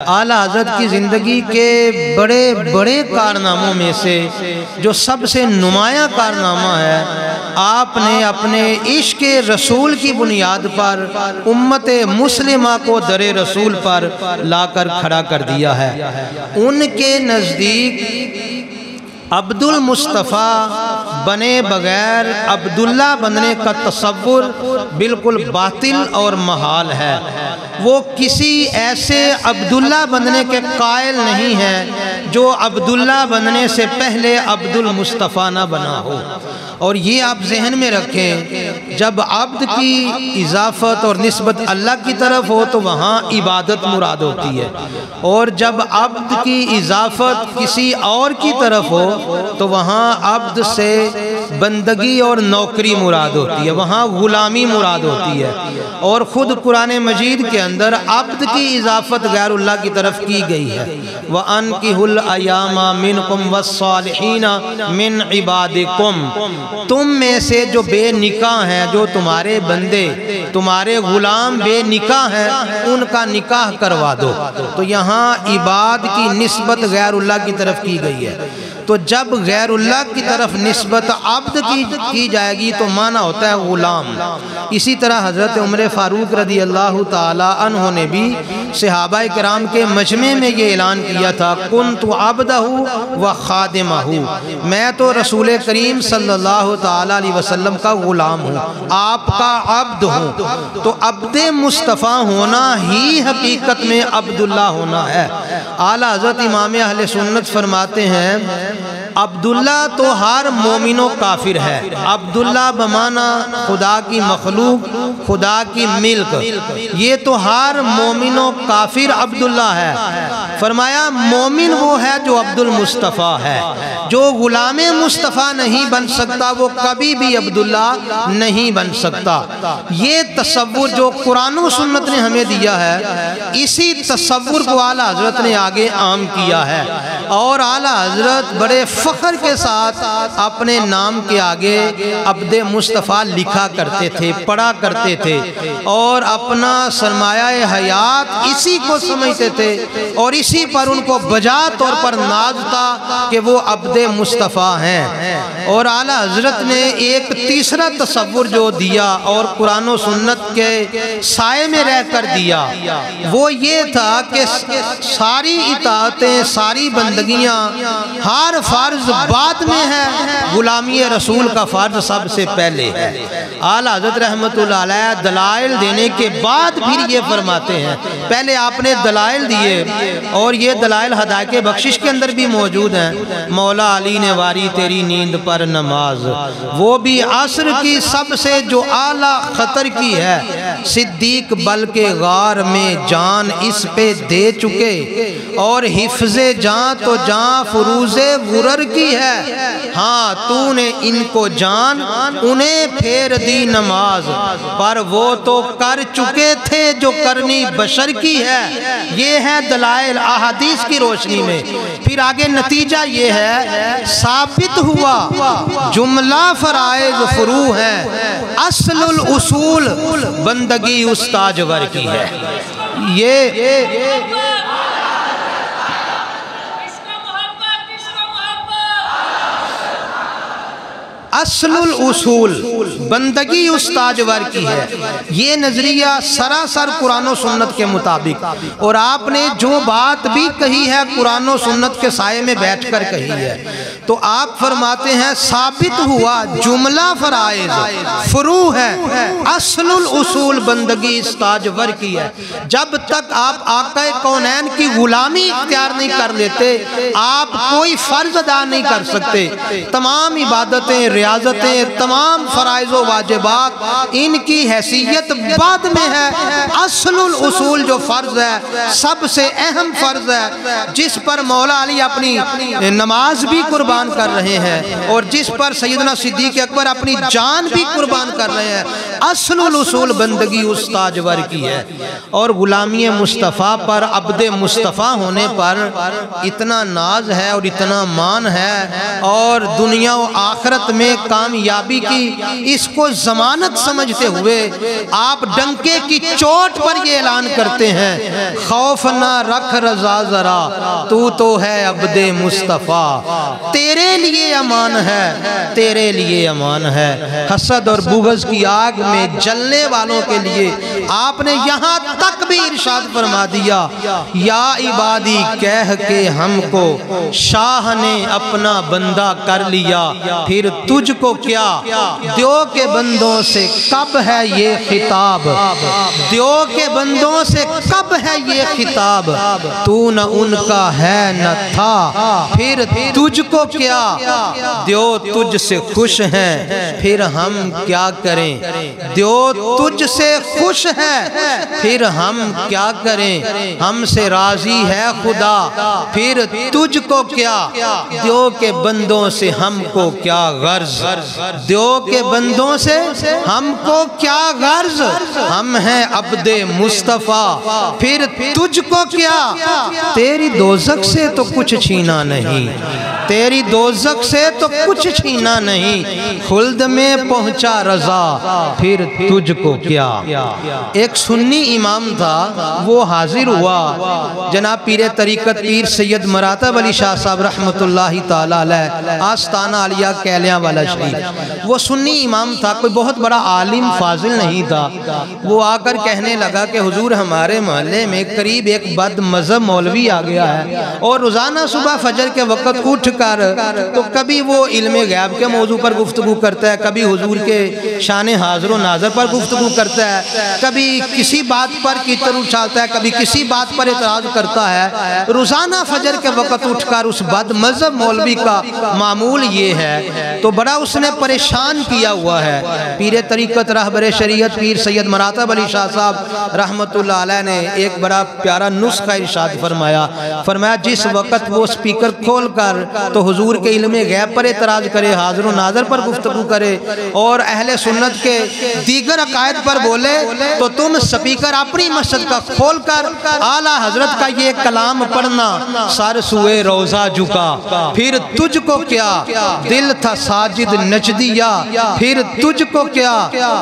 اعلیٰ حضرت کی زندگی کے بڑے بڑے کارناموں میں سے جو سب سے نمایاں کارنامہ ہے، آپ نے اپنے عشق رسول کی بنیاد پر امت مسلمہ کو در رسول پر لا کر کھڑا کر دیا ہے۔ ان کے نزدیک عبد المصطفیٰ بنے بغیر عبداللہ بننے کا تصور بالکل باطل اور محال ہے۔ وہ کسی ایسے عبداللہ بننے کے قائل نہیں ہے جو عبداللہ بننے سے پہلے عبد المصطفیٰ نہ بنا ہو۔ اور یہ آپ ذہن میں رکھیں، جب عبد کی اضافت اور نسبت اللہ کی طرف ہو تو وہاں عبادت مراد ہوتی ہے، اور جب عبد کی اضافت کسی اور کی طرف ہو تو وہاں عبد سے بندگی اور نوکری مراد ہوتی ہے، وہاں غلامی مراد ہوتی ہے۔ اور خود قرآن مجید کے اندر عبد کی اضافت غیر اللہ کی طرف کی گئی ہے۔ وَأَنْكِحُوا الْأَيَامَ مِنْكُمْ وَالصَّالِحِينَ مِنْ عِبَادِكُمْ، تم میں سے جو بے نکاح ہیں، جو تمہارے بندے تمہارے غلام بے نکاح ہیں، ان کا نکاح کروا دو۔ تو یہاں عباد کی نسبت غیر اللہ کی طرف کی گئی ہے۔ تو جب غیر اللہ کی طرف نسبت عبد کی جائے گی تو معنی ہوتا ہے غلام۔ اسی طرح حضرت عمر فاروق رضی اللہ تعالی عنہ نے بھی صحابہ کرام کے مجمع میں یہ اعلان کیا تھا، کنت عبدہ و خادمہ، میں تو رسول کریم صلی اللہ تعالی علیہ وسلم کا غلام ہوں، آپ کا عبد ہوں۔ تو عبد مصطفیٰ ہونا ہی حقیقت میں عبداللہ ہونا ہے۔ اعلیٰ حضرت امام اہل سنت فرماتے ہیں، عبداللہ تو ہر مومن و کافر ہے۔ عبداللہ بمعنی خدا کی مخلوق، خدا کی ملک، یہ تو ہر مومن و کافر عبداللہ ہے۔ فرمایا مومن وہ ہے جو عبد المصطفیٰ ہے، جو غلام مصطفیٰ نہیں بن سکتا وہ کبھی بھی عبداللہ نہیں بن سکتا۔ یہ تصور جو قرآن و سنت نے ہمیں دیا ہے، اسی تصور کو اعلیٰ حضرت نے آگے عام کیا ہے، اور اعلیٰ حضرت بڑے فخر کے ساتھ اپنے نام کے آگے عبد مصطفیٰ لکھا کرتے تھے، پڑھا کرتے تھے، اور اپنا سرمایہ حیات اسی کو سمجھتے تھے، اور اسی پر ان کو بجا طور پر ناز تھا کہ وہ عبد مصطفیٰ ہیں۔ اور اعلیٰ حضرت نے ایک تیسرا تصور جو دیا اور قرآن و سنت کے سائے میں رہ کر دیا، وہ یہ تھا کہ ساری اطاعتیں، ساری بندگیاں، ہر فرض بعد میں ہے، غلامی رسول کا فرض سب سے پہلے ہے۔ اعلیٰ حضرت رحمت اللہ علیہ دلائل دینے کے بعد پھر یہ فرماتے ہیں، پہلے آپ نے دلائل دیے، اور یہ دلائل ہدایت بخشش کے اندر بھی موجود ہیں۔ مولا علی نے واری تیری نیند پر نماز، وہ بھی عصر کی سب سے جو اعلیٰ خطر کی ہے، صدیق بلکہ غار میں جان اس پہ دے چکے، اور حفظ جان تو جان فروز غرر کی ہے، ہاں تو نے ان کو جان انہیں پھیر دی نماز، پر وہ تو کر چکے تھے جو کرنی بشر کی ہے۔ یہ ہے دلائل احادیث کی روشنی میں۔ پھر آگے نتیجہ یہ ہے، ثابت ہوا جملہ فرائض فروع ہے، اصل الاصول بندگی استاجور کی ہے۔ یہ اصل الاصول بندگی استاجور کی ہے۔ یہ نظریہ سراسر قرآن و سنت کے مطابق، اور آپ نے جو بات بھی کہی ہے قرآن و سنت کے سائے میں بیٹھ کر کہی ہے۔ تو آپ فرماتے ہیں ثابت ہوا جملہ فرائض فروع ہے، اصل الاصول بندگی استاجور کی ہے۔ جب تک آپ آقا کونین کی غلامی اختیار نہیں کر لیتے، آپ کوئی فرض ادا نہیں کر سکتے۔ تمام عبادتیں، ریاضتیں، تمام فرائض و واجبات، ان کی حیثیت بعد میں ہے۔ اصل الاصول جو فرض ہے، سب سے اہم فرض ہے، جس پر مولا علی اپنی نماز بھی قربان کر رہے ہیں، اور جس پر سیدنا صدیق اکبر اپنی جان بھی قربان کر رہے ہیں، اصل الاصول بندگی اس تاجور کی ہے، اور غلامی مصطفیٰ پر، عبد مصطفیٰ ہونے پر اتنا ناز ہے اور اتنا مان ہے، اور دنیا و آخرت میں کامیابی کی اس کو ضمانت سمجھتے ہوئے آپ ڈنکے کی چوٹ پر یہ اعلان کرتے ہیں، خوف نہ رکھ رضا ذرا، تو ہے عبد مصطفیٰ، تیرے لیے امان ہے، تیرے لیے امان ہے۔ حسد اور بغض کی آگ میں جلنے والوں کے لیے آپ نے یہاں تک بھی ارشاد فرما دیا، یا عبادی کہہ کے ہم کو شاہ نے اپنا بندہ کر لیا، پھر تجھ کو کیا دیو کے بندوں سے کب ہے یہ خطاب، دیو کے بندوں سے کب ہے یہ خطاب، تو نہ ان کا ہے نہ تھا، پھر تجھ کو کیا دیو تجھ سے خوش ہیں، پھر ہم کیا کریں، دیو تجھ سے خوش ہے پھر ہم کیا کریں، ہم سے راضی ہے خدا، پھر تجھ کو کیا دیو کے بندوں سے ہم کو کیا غرض، دیو کے بندوں سے ہم کو کیا غرض، ہم ہیں عبد مصطفیٰ، پھر تجھ کو کیا، تیری دوزخ سے تو کچھ چھینا نہیں، تیری دوزخ سے تو کچھ چھینا نہیں، خلد میں پہنچا رضا، پھر تجھ کو کیا۔ ایک سنی امام تھا، وہ حاضر ہوا جناب پیر طریقت پیر سید مراتب علی شاہ صاحب رحمت اللہ تعالی علیہ، آستانہ علیہ کیلیاں والا شریف۔ وہ سنی امام تھا، کوئی بہت بڑا عالم فاضل نہیں تھا۔ وہ آ کر کہنے لگا کہ حضور ہمارے محلے میں قریب ایک بد مذہب مولوی آ گیا ہے، اور روزانہ صبح فجر کے وقت اٹھ کر تو کبھی وہ علم غیب کے موضوع پر گفتگو کرتا ہے، کبھی حضور کے شان حاضر و ناظر پر گفتگو کرتا ہے، کبھی کسی بات پر کیچڑ اچھالتا ہے، کبھی کسی بات پر اعتراض کرتا ہے۔ روزانہ فجر کے وقت اٹھ کر اس بد مذہب مولوی کا معمول یہ ہے، تو بڑا اس نے پریشان کیا ہوا ہے۔ پیر طریقت رہبر شریعت پیر سید مراتب علی شاہ صاحب رحمت اللہ علیہ نے ایک بڑا پیارا نسخہ ارشاد فرمایا، جس وقت وہ سپیکر کھول کر تو حضور کے علم غیب پر اعتراض کرے، حاضر و ناظر پر گفتگو کرے اور اہل سنت کے دیگر عقائد پر بولے، تو تم سپیکر اپنی مسجد کا کھول کر اعلیٰ حضرت کا یہ کلام پڑھنا، سر سوئے روزہ جھکا، پھر تجھ کو کیا، دل تھا ساجد نچدیا، پھر تجھ کو کیا،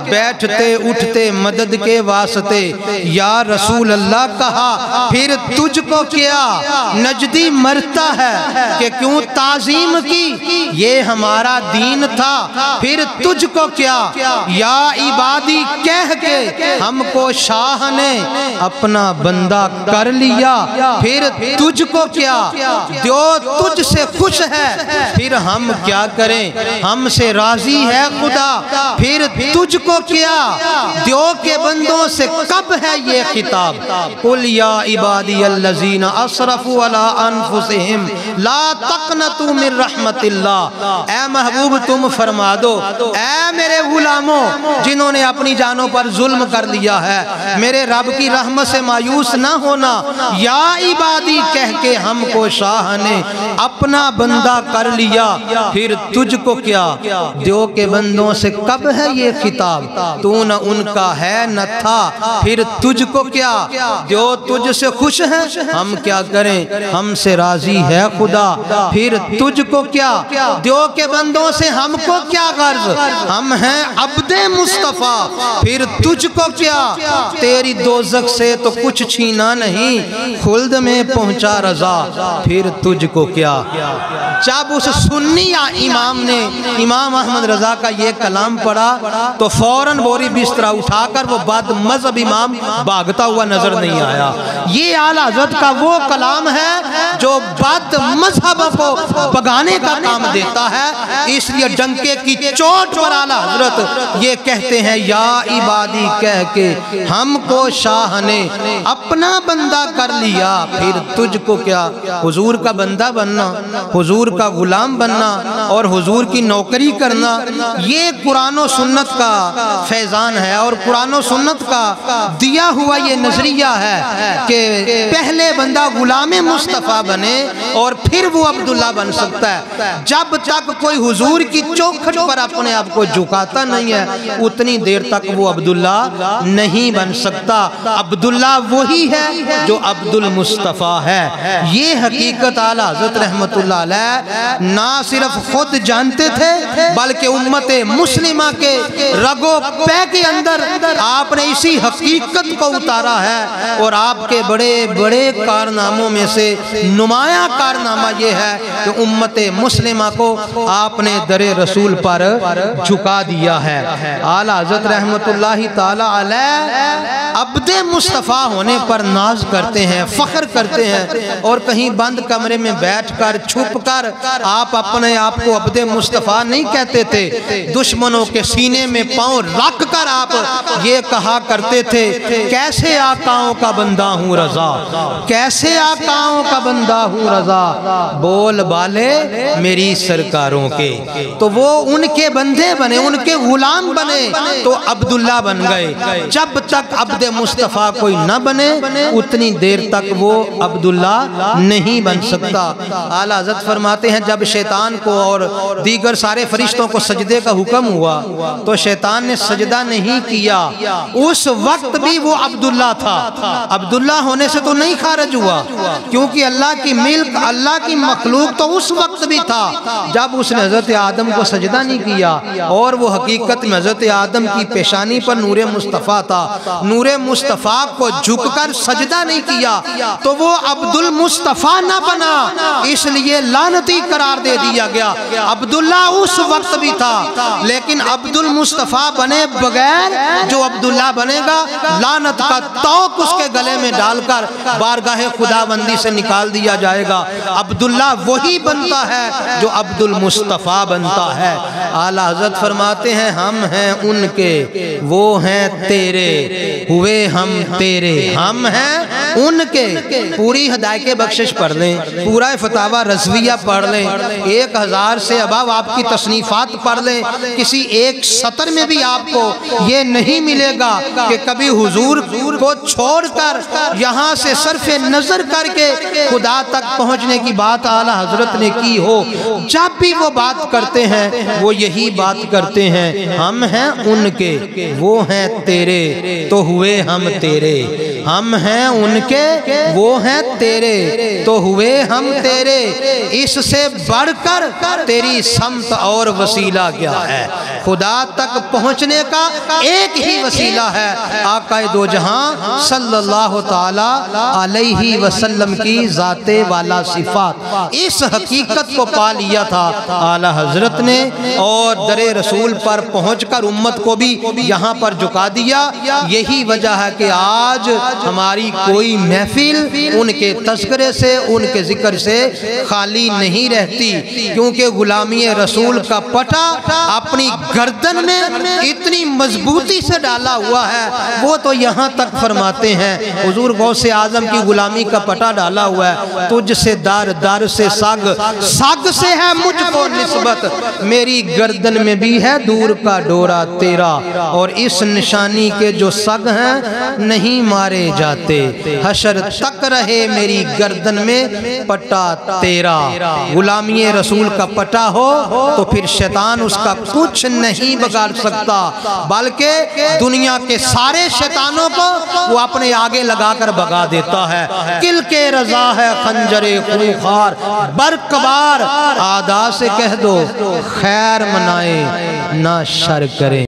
بیٹھتے اٹھتے مدد کے واسطے یا رسول اللہ کہا، پھر تجھ کو کیا، نجدی مرتا ہے کہ کیوں تعظیم کی، یہ ہمارا دین تھا، پھر تجھ کو کیا، یا عبادی کہہ کے ہم کو شاہ نے اپنا بندہ کر لیا، پھر تجھ کو کیا، دیو تجھ سے خوش ہے، پھر ہم کیا کریں، ہم سے راضی ہے خدا، پھر تجھ کو کیا، دیو کے بندوں سے کب ہے یہ خطاب، قل یا عبادی الذین اسرفوا علی انفسہم لا تقنطوا من رحمت اللہ، اے محبوب تم فرما دو، اے میرے غلاموں جنہوں نے اپنی جانوں پر ظلم کر لیا ہے، میرے رب کی رحمت سے مایوس نہ ہونا، یا عبادی کہہ کے ہم کو شاہ نے اپنا بندہ کر لیا، پھر تجھ کو کیا، دیو کے بندوں سے کب ہے یہ خطاب، تو نہ ان کا ہے نہ تھا، پھر تجھ کو کیا، دیو تجھ سے خوش ہے، ہم کیا کریں، ہم سے راضی ہے خدا، پھر تجھ کو کیا، دیو کے بندوں سے ہم کو کیا غرض، ہم ہیں عبد مصطفیٰ، پھر تجھ کو کیا، تیری دوزخ سے تو کچھ چھینا نہیں، خلد میں پہنچا رضا، پھر تجھ کو کیا۔ جب اس سنی امام نے امام احمد رضا کا یہ کلام پڑھا تو فوراً بوری بسترا اٹھا کر وہ بد مذہب امام بھاگتا ہوا نظر نہیں آیا۔ یہ اعلیٰ حضرت کا وہ کلام ہے جو بد مذہب کو بگانے کا کام دیتا ہے، اس لیے ڈنکے کی چوٹ پر اعلیٰ حضرت یہ کہتے ہیں، یا عبادی کہہ کے ہم کو شاہ نے اپنا بندہ کر لیا، پھر تجھ کو کیا۔ حضور کا بندہ بننا، حضور حضور کا غلام بننا اور حضور کی نوکری کرنا، یہ قرآن و سنت کا فیضان ہے اور قرآن و سنت کا دیا ہوا یہ نظریہ ہے کہ پہلے بندہ غلام مصطفیٰ بنے اور پھر وہ عبداللہ بن سکتا ہے۔ جب تک کوئی حضور کی چوکھٹ پر اپنے آپ کو جھکاتا نہیں ہے اتنی دیر تک وہ عبداللہ نہیں بن سکتا۔ عبداللہ وہی ہے جو عبد المصطفیٰ ہے۔ یہ حقیقت اعلیٰ حضرت رحمت اللہ علیہ نہ صرف خود جانتے تھے بلکہ امت مسلمہ کے رگ و پے کے اندر آپ نے اسی حقیقت کو اتارا ہے، اور آپ کے بڑے بڑے کارناموں میں سے نمایاں کارنامہ یہ ہے کہ امت مسلمہ کو آپ نے در رسول پر جھکا دیا ہے۔ اعلیٰ حضرت رحمت اللہ تعالی علیہ عبد مصطفیٰ ہونے پر ناز کرتے ہیں، فخر کرتے ہیں، اور کہیں بند کمرے میں بیٹھ کر چھپ کر آپ اپنے آپ کو عبد مصطفیٰ نہیں کہتے تھے۔ دشمنوں کے سینے میں پاؤں رکھ کر آپ یہ کہا کرتے تھے، کیسے آقاؤں کا بندہ ہوں رضا، کیسے آقاؤں کا بندہ ہوں رضا، بول بالے میری سرکاروں کے۔ تو وہ ان کے بندے بنے، ان کے غلام بنے تو عبداللہ بن گئے۔ جب تک عبد مصطفیٰ کوئی نہ بنے اتنی دیر تک وہ عبداللہ نہیں بن سکتا۔ اعلیٰ حضرت فرماتے ہیں جب شیطان کو اور دیگر سارے فرشتوں کو سجدے کا حکم ہوا تو شیطان نے سجدہ نہیں کیا، اس وقت بھی وہ عبداللہ تھا۔ عبداللہ ہونے سے تو نہیں خارج ہوا، کیونکہ اللہ کی ملک، اللہ کی مخلوق تو اس وقت بھی تھا جب اس نے حضرت آدم کو سجدہ نہیں کیا، اور وہ حقیقت میں حضرت آدم کی پیشانی پر نور مصطفیٰ تھا۔ نور مصطفیٰ کو جھک کر سجدہ نہیں کیا تو وہ عبد المصطفیٰ نہ بنا، اس لیے لعنتی قرار دے دیا گیا۔ عبداللہ اس وقت بھی تھا لیکن عبد المصطفیٰ بنے بغیر جو عبداللہ بنے گا لعنت کا توق اس کے گلے میں ڈال کر بارگاہ خدا بندی سے نکال دیا جائے گا۔ عبداللہ وہی بنتا ہے جو عبد المصطفیٰ بنتا ہے۔ اعلیٰ حضرت فرماتے ہیں ہم ہیں ان کے، وہ ہیں تیرے، ہوئے ہم تیرے، ہم ہیں ان کے۔ پوری ہدایت بخشش پڑھ لیں، پورا فتاوی رضویہ پڑھ لیں، 1000 سے اباو آپ کی تصنیفات پڑھ لیں، کسی ایک سطر میں بھی آپ کو یہ نہیں ملے گا کہ کبھی حضور کو چھوڑ کر یہاں سے صرف نظر کر کے خدا تک پہنچنے کی بات اعلیٰ حضرت نے کی ہو۔ جب بھی وہ بات کرتے ہیں وہ یہی بات کرتے ہیں، ہم ہیں ان کے، وہ ہیں تیرے تو ہوئے ہم تیرے، ہم ہیں ان کے، وہ ہیں تیرے تو ہوئے ہم تیرے، اس سے بڑھ کر تیری سمت اور وسیلہ کیا ہے؟ خدا تک پہنچنے کا ایک ہی وسیلہ ہے، آقا دو جہاں صلی اللہ تعالی علیہ وسلم کی ذات والا صفات۔ اس حقیقت کو پا لیا تھا اعلیٰ حضرت نے اور در رسول پر پہنچ کر امت کو بھی یہاں پر جھکا دیا۔ یہی وجہ ہے کہ آج ہماری کوئی محفل ان کے تذکرے سے، ان کے ذکر سے خالی نہیں رہتی، کیونکہ غلامی رسول کا پٹا اپنی گردن میں اتنی مضبوطی سے ڈالا ہوا ہے۔ وہ تو یہاں تک فرماتے ہیں حضور غوث اعظم کی غلامی کا پٹا ڈالا ہوا ہے، تجھ سے دار، دار سے سگ، سگ سے ہے مجھ کو نسبت، میری گردن میں بھی ہے دور کا ڈورا تیرا، اور اس نشانی کے جو سگ ہیں نہیں مارے جاتے، حشر تک رہے میری گردن میں پٹا تیرا۔ غلامی رسول کا پٹا ہو تو پھر شیطان اس کا کچھ نہیں بگاڑ سکتا، بلکہ دنیا کے سارے شیطانوں کو وہ اپنے آگے لگا کر بگا دیتا ہے۔ کل کے رضا ہے خنجر خونخوار، برقبار آدھا سے کہہ دو خیر منائے نہ شر کریں۔